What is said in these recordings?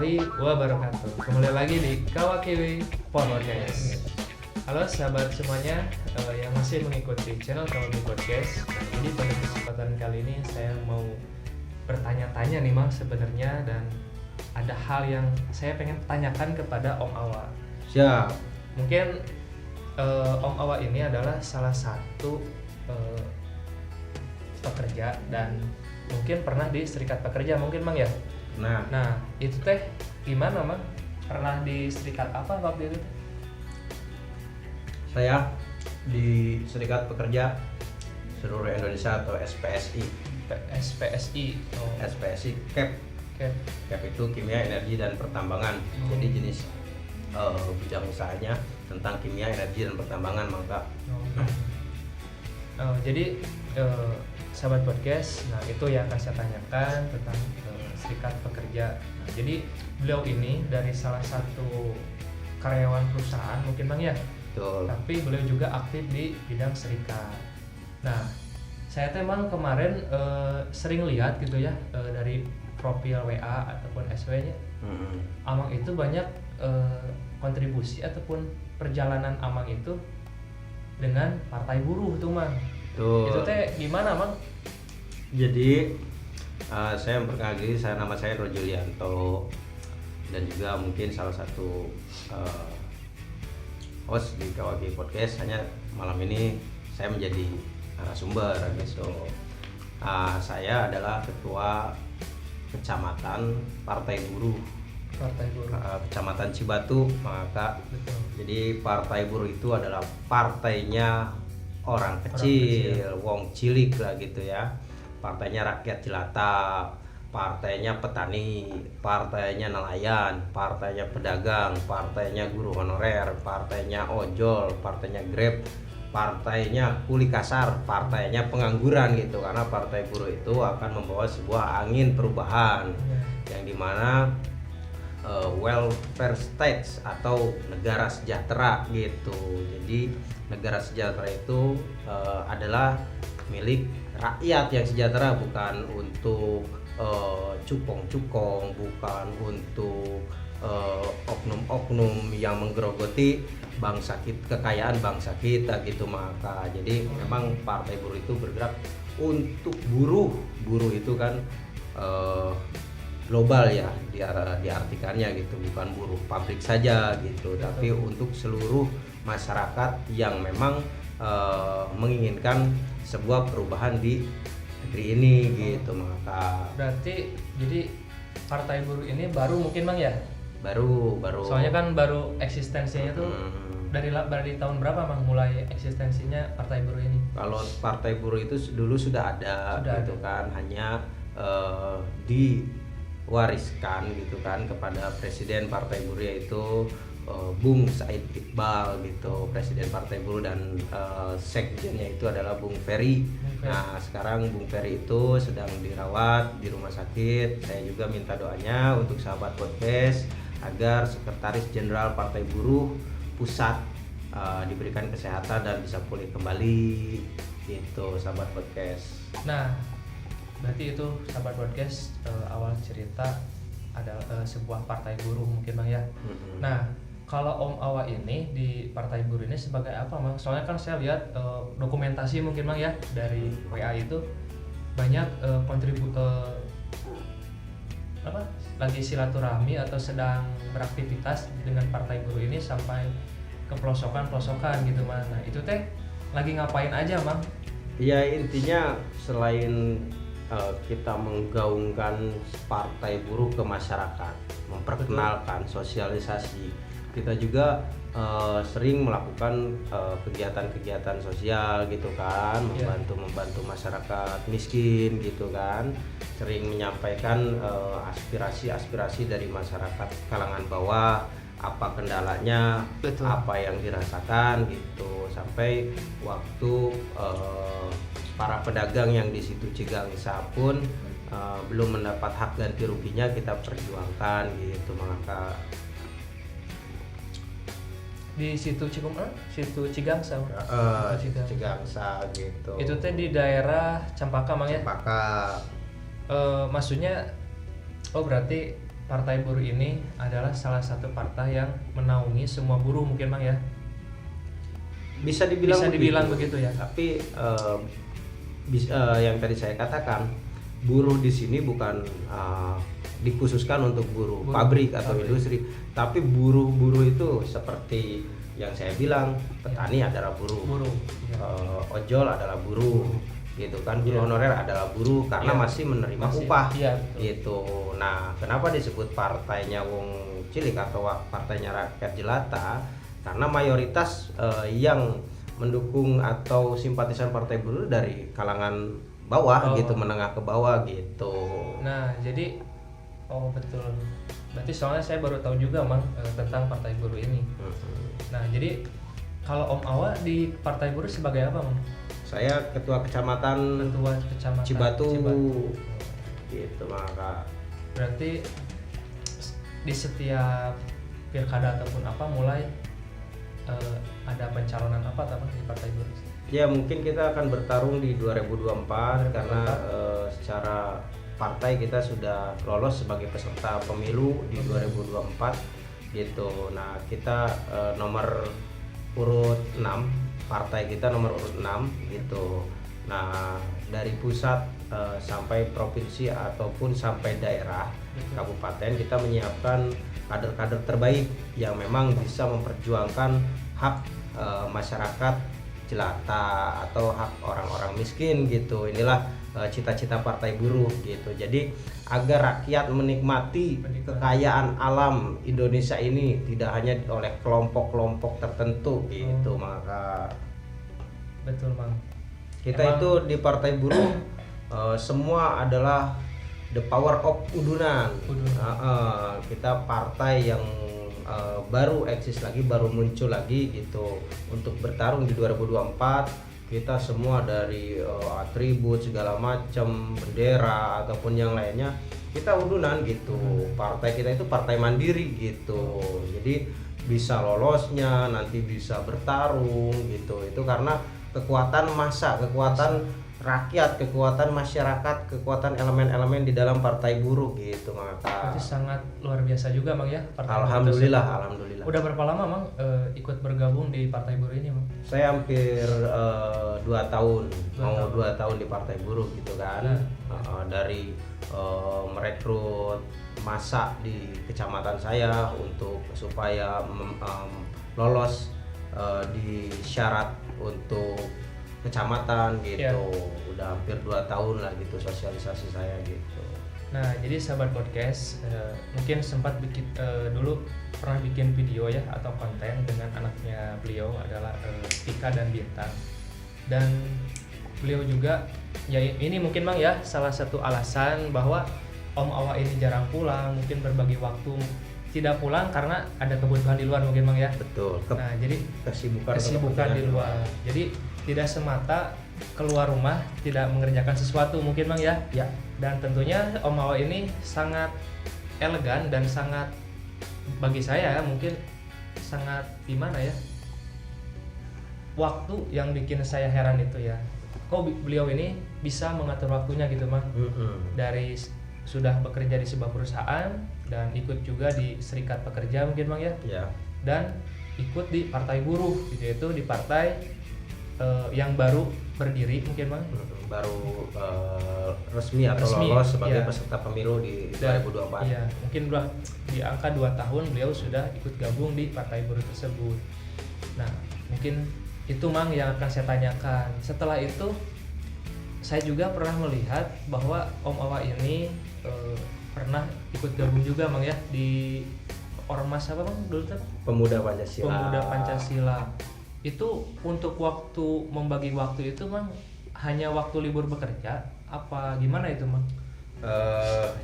warahmatullahi wabarakatuh. Kembali lagi di Kawakiwi Podcast. Halo sahabat semuanya yang masih mengikuti channel Kawakiwi Podcast. Nah, jadi pada kesempatan kali ini saya mau bertanya-tanya nih Mang sebenarnya, dan ada hal yang saya pengen tanyakan kepada Om Awa. Siap. Mungkin Om Awa ini adalah salah satu pekerja dan mungkin pernah di serikat pekerja mungkin Mang ya. Nah itu teh gimana Mang? Pernah di serikat apa waktu itu? Saya di Serikat Pekerja Seluruh Indonesia atau SPSI. SPSI. Oh. SPSI CAP. CAP itu Kimia, Energi dan Pertambangan. Jadi jenis bidang usahanya tentang kimia, energi dan pertambangan, maka. Jadi sahabat podcast, nah itu yang akan saya tanyakan tentang serikat pekerja. Nah, jadi beliau ini dari salah satu karyawan perusahaan mungkin Bang ya. Betul. Tapi beliau juga aktif di bidang serikat. Nah, saya memang kemarin sering lihat gitu ya dari profil WA ataupun SW-nya. Amang itu banyak kontribusi ataupun perjalanan Amang itu dengan partai buruh tuh Mang. Itu teh gimana Mang? Jadi saya memperkenalkan diri, nama saya Rojulianto dan juga mungkin salah satu host di Kawakiwi Podcast. Hanya malam ini saya menjadi narasumber gitu. Saya adalah ketua kecamatan Partai Buruh. Kecamatan Cibatu, maka betul. Jadi Partai Buruh itu adalah partainya orang kecil, wong cilik lah gitu ya. Partainya rakyat jelata, partainya petani, partainya nelayan, partainya pedagang, partainya guru honorer, partainya ojol, partainya Grab, partainya kuli kasar, partainya pengangguran gitu. Karena Partai Buruh itu akan membawa sebuah angin perubahan yang dimana welfare state atau negara sejahtera gitu. Jadi negara sejahtera itu adalah milik rakyat yang sejahtera, bukan untuk cukong-cukong, bukan untuk oknum-oknum yang menggerogoti bangsa kita, kekayaan bangsa kita gitu. Maka jadi memang Partai Buruh itu bergerak untuk buruh. Buruh itu kan global ya diartikannya gitu, bukan buruh pabrik saja gitu. Betul. Tapi untuk seluruh masyarakat yang memang menginginkan sebuah perubahan di negeri ini gitu. Maka berarti jadi Partai Buruh ini baru mungkin Bang ya? Baru. Soalnya kan baru eksistensinya tuh dari tahun berapa Bang mulai eksistensinya Partai Buruh ini? Kalau Partai Buruh itu dulu sudah ada gitu kan, hanya diwariskan gitu kan kepada Presiden Partai Buruh, yaitu Bung Said Iqbal gitu, Presiden Partai Buruh, dan sekjennya itu adalah Bung Ferry. Nah sekarang Bung Ferry itu sedang dirawat di rumah sakit. Saya juga minta doanya untuk sahabat podcast agar Sekretaris Jenderal Partai Buruh Pusat diberikan kesehatan dan bisa pulih kembali gitu sahabat podcast. Nah berarti itu sahabat podcast awal cerita ada sebuah partai buruh mungkin Bang ya. Nah kalau Om Awa ini di Partai Buruh ini sebagai apa Bang? Soalnya kan saya lihat dokumentasi mungkin Bang ya dari WA itu banyak lagi silaturahmi atau sedang beraktivitas dengan Partai Buruh ini sampai ke pelosok-pelosokan gitu Bang. Nah itu teh lagi ngapain aja Bang? Ya intinya selain kita menggaungkan Partai Buruh ke masyarakat, memperkenalkan, sosialisasi, kita juga sering melakukan kegiatan-kegiatan sosial gitu kan, membantu masyarakat miskin gitu kan, sering menyampaikan aspirasi-aspirasi dari masyarakat kalangan bawah, apa kendalanya, betul, apa yang dirasakan gitu, sampai waktu para pedagang yang di situ Cigangsa pun belum mendapat hak ganti ruginya kita perjuangkan gitu. Maka di situ Cigangsa Cigangsa gitu. Itu teh di daerah Cempaka Mang ya? Cempaka. Maksudnya berarti Partai Buruh ini adalah salah satu partai yang menaungi semua buruh mungkin Bang ya. Bisa dibilang begitu ya. Tapi yang tadi saya katakan, buruh di sini bukan dikhususkan untuk buruh pabrik atau industri, tapi buruh itu seperti yang saya bilang, petani adalah buruh, ojol adalah buruh, gitu kan, guru honorer adalah buruh karena masih menerima upah, gitu. Nah, kenapa disebut partainya wong cilik atau partainya rakyat jelata? Karena mayoritas yang mendukung atau simpatisan partai buruh dari kalangan bawah gitu, menengah ke bawah gitu. Nah, jadi betul. Berarti soalnya saya baru tahu juga Mang tentang partai buruh ini. Nah, jadi kalau Om Awa di partai buruh sebagai apa, Mang? Saya ketua kecamatan Cibatu. Gitu, maka. Berarti di setiap pilkada ataupun apa mulai ada pencalonan apa di partai buruh? Ya, mungkin kita akan bertarung di 2024 karena secara partai kita sudah lolos sebagai peserta pemilu di 2024 gitu. Nah, kita nomor urut 6, partai kita nomor urut 6 gitu. Nah, dari pusat sampai provinsi ataupun sampai daerah kabupaten kita menyiapkan kader-kader terbaik yang memang bisa memperjuangkan hak masyarakat jelata atau hak orang-orang miskin gitu. Inilah cita-cita partai buruh gitu. Jadi agar rakyat menikmati kekayaan alam Indonesia ini tidak hanya oleh kelompok-kelompok tertentu gitu. Maka betul Bang. Kita itu di partai buruh semua adalah the power of udunan. Kita partai yang baru eksis lagi, baru muncul lagi gitu untuk bertarung di 2024. Kita semua dari atribut segala macam, bendera ataupun yang lainnya kita udunan gitu. Partai kita itu partai mandiri gitu. Jadi bisa lolosnya nanti bisa bertarung gitu. Itu karena kekuatan massa, kekuatan rakyat, kekuatan masyarakat, kekuatan elemen-elemen di dalam partai buruh gitu. Maka itu sangat luar biasa juga Bang ya. Alhamdulillah. Udah berapa lama Bang ikut bergabung di partai buruh ini Bang? Saya hampir 2 tahun, mau 2 tahun di partai buruh gitu kan. Dari merekrut massa di kecamatan saya untuk supaya lolos di syarat untuk kecamatan gitu. Udah hampir 2 tahun lah gitu sosialisasi saya gitu. Nah, jadi sahabat podcast mungkin sempat bikin dulu pernah bikin video ya atau konten dengan anaknya beliau adalah Tika dan Bintang. Dan beliau juga ya ini mungkin Bang ya salah satu alasan bahwa Om Awa ini jarang pulang, mungkin berbagi waktu tidak pulang karena ada kebutuhan di luar mungkin Bang ya. Betul. Nah, jadi kesibukan di luar. Jadi tidak semata keluar rumah tidak mengerjakan sesuatu mungkin Bang ya. Ya. Dan tentunya Om Awa ini sangat elegan dan sangat bagi saya mungkin sangat gimana ya, waktu yang bikin saya heran itu ya. Kok beliau ini bisa mengatur waktunya gitu Bang. Dari sudah bekerja di sebuah perusahaan dan ikut juga di serikat pekerja mungkin Bang ya. Dan ikut di partai buruh gitu, itu di partai yang baru berdiri mungkin Bang, baru resmi lolos sebagai peserta pemilu di 2024. Iya, mungkin udah di angka 2 tahun beliau sudah ikut gabung di partai buruh tersebut. Nah, mungkin itu Mang yang akan saya tanyakan. Setelah itu saya juga pernah melihat bahwa Om Awa ini pernah ikut gabung juga Mang ya di Ormas apa Bang dulu tuh? Pemuda Pancasila. Itu untuk waktu membagi waktu itu Bang hanya waktu libur bekerja apa gimana itu Bang?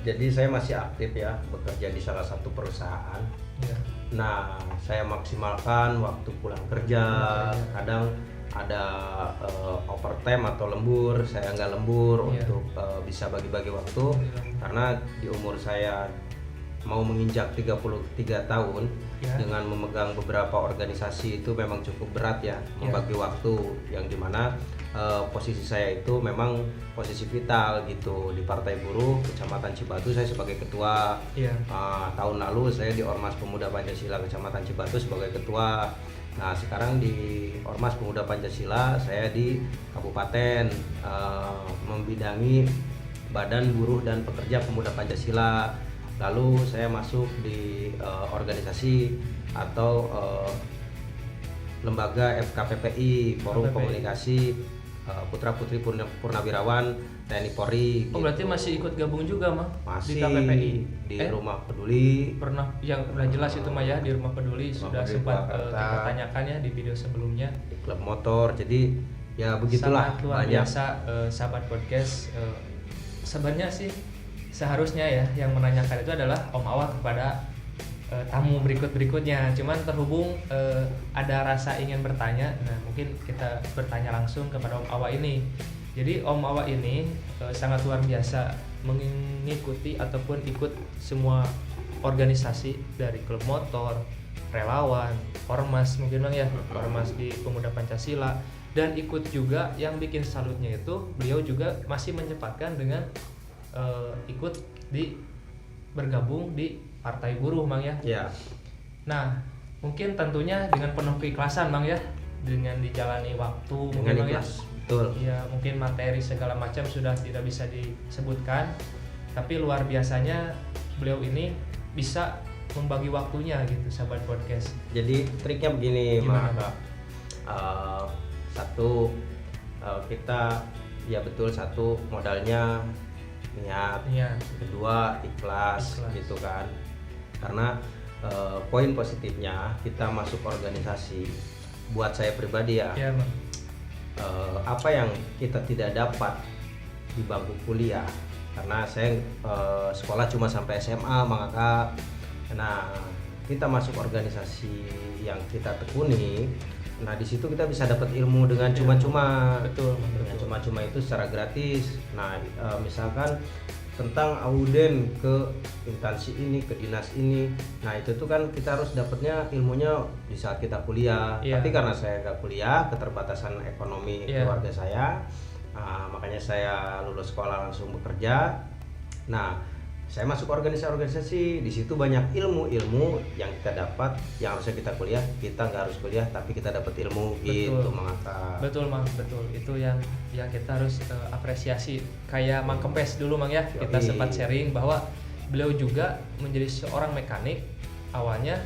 Jadi saya masih aktif ya bekerja di salah satu perusahaan. Nah, saya maksimalkan waktu pulang kerja. Kadang ada overtime atau lembur, saya nggak lembur untuk bisa bagi-bagi waktu. Karena di umur saya mau menginjak 33 tahun Ya. dengan memegang beberapa organisasi itu memang cukup berat ya, membagi waktu yang dimana posisi saya itu memang posisi vital gitu di Partai Buruh Kecamatan Cibatu. Saya sebagai ketua. Tahun lalu saya di Ormas Pemuda Pancasila Kecamatan Cibatu sebagai ketua. Nah sekarang di Ormas Pemuda Pancasila saya di Kabupaten membidangi Badan Buruh dan Pekerja Pemuda Pancasila. Lalu saya masuk di organisasi atau lembaga FKPPI, Forum Komunikasi Putra Putri Purnawirawan TNI Polri. Oh gitu. Berarti masih ikut gabung juga mah? Masih di KPPI di Rumah Peduli. Pernah yang udah jelas itu mah ya, di Rumah Peduli sudah sempat kita tanyakan ya di video sebelumnya. Di klub motor. Jadi ya begitulah. Sangat luar biasa sahabat podcast. Sebenarnya sih seharusnya ya yang menanyakan itu adalah Om Awa kepada tamu berikutnya. Cuman terhubung ada rasa ingin bertanya, nah mungkin kita bertanya langsung kepada Om Awa ini. Jadi Om Awa ini sangat luar biasa mengikuti ataupun ikut semua organisasi dari klub motor, relawan, ormas mungkin bang ya, ormas di Pemuda Pancasila, dan ikut juga yang bikin salutnya itu beliau juga masih menyempatkan dengan ikut bergabung di Partai Buruh Bang ya. Ya. Nah, mungkin tentunya dengan penuh keikhlasan Bang ya, dengan dijalani waktu dengan mungkin ikhlas. Bang ya. Betul. Ya, mungkin materi segala macam sudah tidak bisa disebutkan, tapi luar biasanya beliau ini bisa membagi waktunya gitu sahabat podcast. Jadi triknya begini, Gimana, satu kita ya betul, satu modalnya niat, kedua ikhlas gitu kan. Karena poin positifnya kita masuk organisasi, buat saya pribadi ya, apa yang kita tidak dapat di bangku kuliah, karena saya sekolah cuma sampai SMA maka. Nah kita masuk organisasi yang kita tekuni, nah di situ kita bisa dapat ilmu dengan cuma-cuma. Betul. Dengan cuma-cuma itu secara gratis. Nah misalkan tentang auden ke instansi ini, ke dinas ini, nah itu tuh kan kita harus dapatnya ilmunya di saat kita kuliah. Tapi karena saya nggak kuliah, keterbatasan ekonomi keluarga saya, makanya saya lulus sekolah langsung bekerja. Nah saya masuk organisasi, di situ banyak ilmu yang kita dapat, yang harusnya kita kuliah, kita nggak harus kuliah, tapi kita dapat ilmu. Gitu mengangkat. Betul Mang, betul. Itu yang kita harus apresiasi. Kayak Mang Kempes dulu Mang ya, kita sempat sharing bahwa beliau juga menjadi seorang mekanik awalnya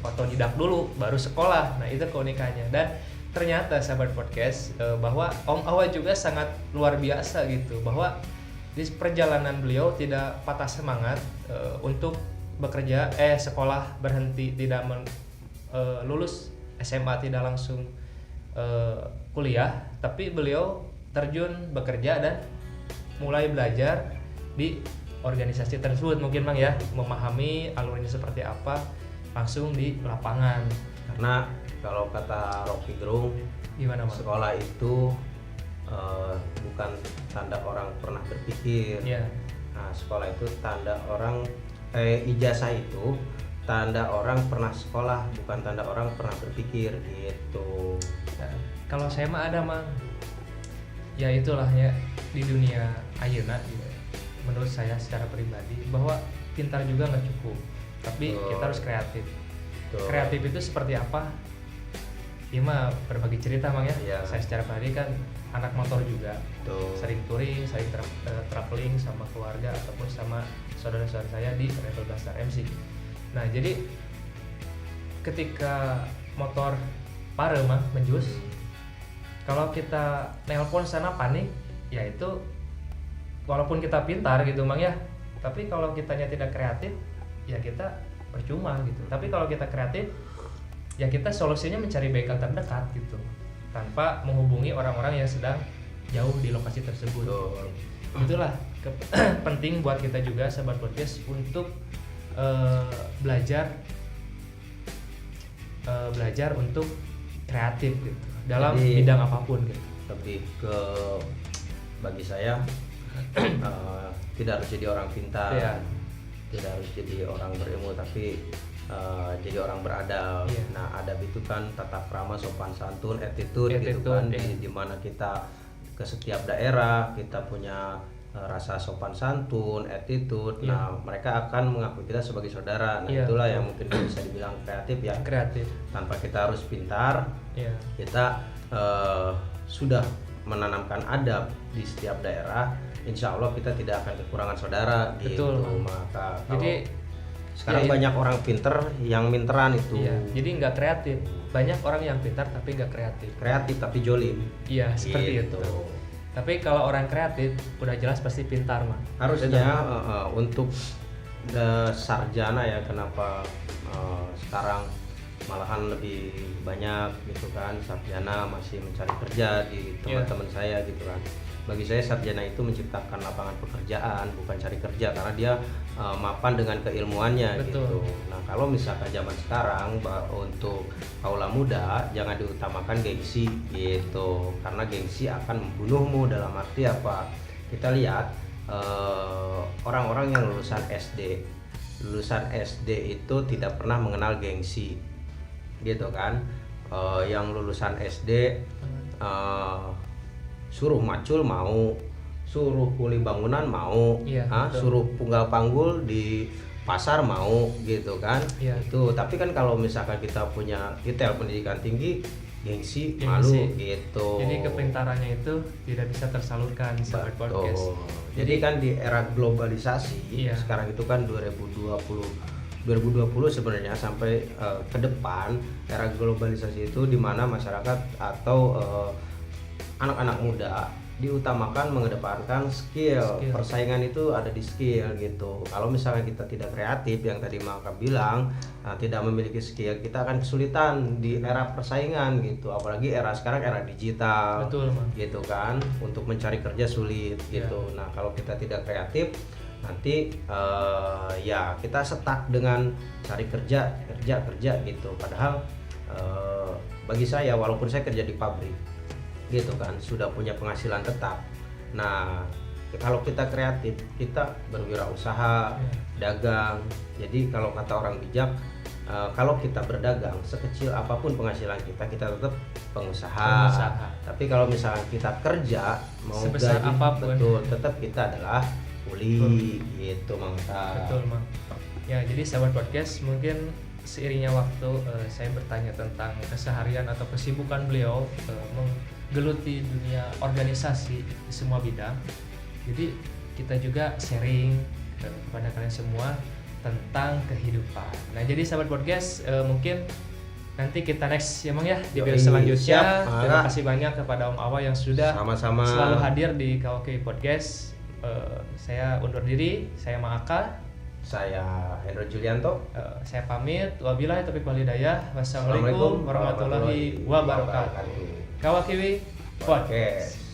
otodidak dulu, baru sekolah. Nah itu keunikannya. Dan ternyata sahabat podcast bahwa Om Awa juga sangat luar biasa gitu, bahwa di perjalanan beliau tidak patah semangat untuk bekerja, sekolah berhenti, tidak lulus SMA tidak langsung kuliah, tapi beliau terjun bekerja dan mulai belajar di organisasi tersebut mungkin Bang ya, memahami alurnya seperti apa langsung di lapangan. Karena kalau kata Rocky Gerung, gimana Bang? Sekolah itu bukan tanda orang pernah berpikir. Nah, sekolah itu tanda orang, ijazah itu tanda orang pernah sekolah, bukan tanda orang pernah berpikir gitu. Nah, kalau saya mah ada Mang, ya itulah ya di dunia ayeuna gitu. Menurut saya secara pribadi bahwa pintar juga nggak cukup, tapi kita harus kreatif. Kreatif itu seperti apa? Ya mah berbagi cerita Mang ya. Saya secara pribadi kan anak motor juga, sering touring, sering traveling sama keluarga ataupun sama saudara-saudara saya di Rebel Blaster MC. Nah jadi ketika motor pare mah menjus, kalau kita nelpon sana panik, ya itu walaupun kita pintar gitu Mang ya, tapi kalau kitanya tidak kreatif, ya kita percuma gitu. Tapi kalau kita kreatif, ya kita solusinya mencari bengkel terdekat gitu, tanpa menghubungi orang-orang yang sedang jauh di lokasi tersebut. Itulah penting buat kita juga sahabat podcast untuk belajar untuk kreatif gitu dalam bidang apapun gitu. Lebih ke bagi saya tidak harus jadi orang pintar. tidak harus jadi orang berilmu tapi jadi orang beradab. Nah, adab itu kan tata krama, sopan santun, attitude gitu kan, di mana kita ke setiap daerah kita punya rasa sopan santun, attitude. Nah, mereka akan mengakui kita sebagai saudara. Nah, itulah yang mungkin bisa dibilang kreatif ya. Kreatif. Tanpa kita harus pintar, kita sudah menanamkan adab di setiap daerah. Insya Allah kita tidak akan kekurangan saudara. Betul, gitu. Maka kalau jadi sekarang banyak orang pinter yang minteran itu. Jadi nggak kreatif. Banyak orang yang pintar tapi nggak kreatif. Kreatif tapi jolim. Iya, seperti gitu. itu. Tapi kalau orang kreatif udah jelas pasti pintar mah. Harusnya untuk sarjana ya, kenapa sekarang malahan lebih banyak gitu kan, sarjana masih mencari kerja di teman-teman saya gitu kan. Bagi saya sarjana itu menciptakan lapangan pekerjaan, bukan cari kerja, karena dia mapan dengan keilmuannya. Betul. Gitu. Nah, kalau misalkan zaman sekarang untuk kaula muda jangan diutamakan gengsi gitu, karena gengsi akan membunuhmu. Dalam arti apa? Kita lihat orang-orang yang lulusan SD itu tidak pernah mengenal gengsi gitu kan. Yang lulusan SD suruh macul mau, suruh kuli bangunan mau, suruh punggal panggul di pasar mau gitu kan. Itu tapi kan kalau misalkan kita punya titel pendidikan tinggi, gengsi malu gitu. Jadi kepintarannya itu tidak bisa tersalurkan sahabat podcast. Jadi kan di era globalisasi sekarang itu kan 2020 sebenarnya sampai ke depan era globalisasi itu di mana masyarakat atau anak-anak muda diutamakan mengedepankan skill. Persaingan itu ada di skill gitu. Kalau misalnya kita tidak kreatif, yang tadi Maka bilang tidak memiliki skill, kita akan kesulitan di era persaingan gitu. Apalagi era sekarang era digital. Betul, gitu kan. Untuk mencari kerja sulit gitu. Nah, kalau kita tidak kreatif nanti ya kita stuck dengan cari kerja gitu. Padahal bagi saya, walaupun saya kerja di pabrik gitu kan, sudah punya penghasilan tetap. Nah, kalau kita kreatif, kita berwirausaha, dagang. Jadi kalau kata orang bijak, kalau kita berdagang, sekecil apapun penghasilan kita tetap pengusaha. Tapi kalau misalnya kita kerja, mau sebesar gaji, apapun, betul, tetap kita adalah kuli gitu, Betul, Mang. Ya, jadi sahabat podcast, mungkin seiringnya waktu saya bertanya tentang keseharian atau kesibukan beliau menggeluti dunia organisasi di semua bidang. Jadi kita juga sharing kepada kalian semua tentang kehidupan. Nah, jadi sahabat podcast, mungkin nanti kita next ya Mang ya di video selanjutnya. Terima kasih banyak kepada Om Awa yang sudah sama-sama selalu hadir di KOK Podcast. Saya undur diri, saya Mang Aka. Saya Hendro Julianto. Saya pamit. Wabillahi taufiq wal hidayah. Wassalamualaikum warahmatullahi wabarakatuh. Kawakiwi Podcast.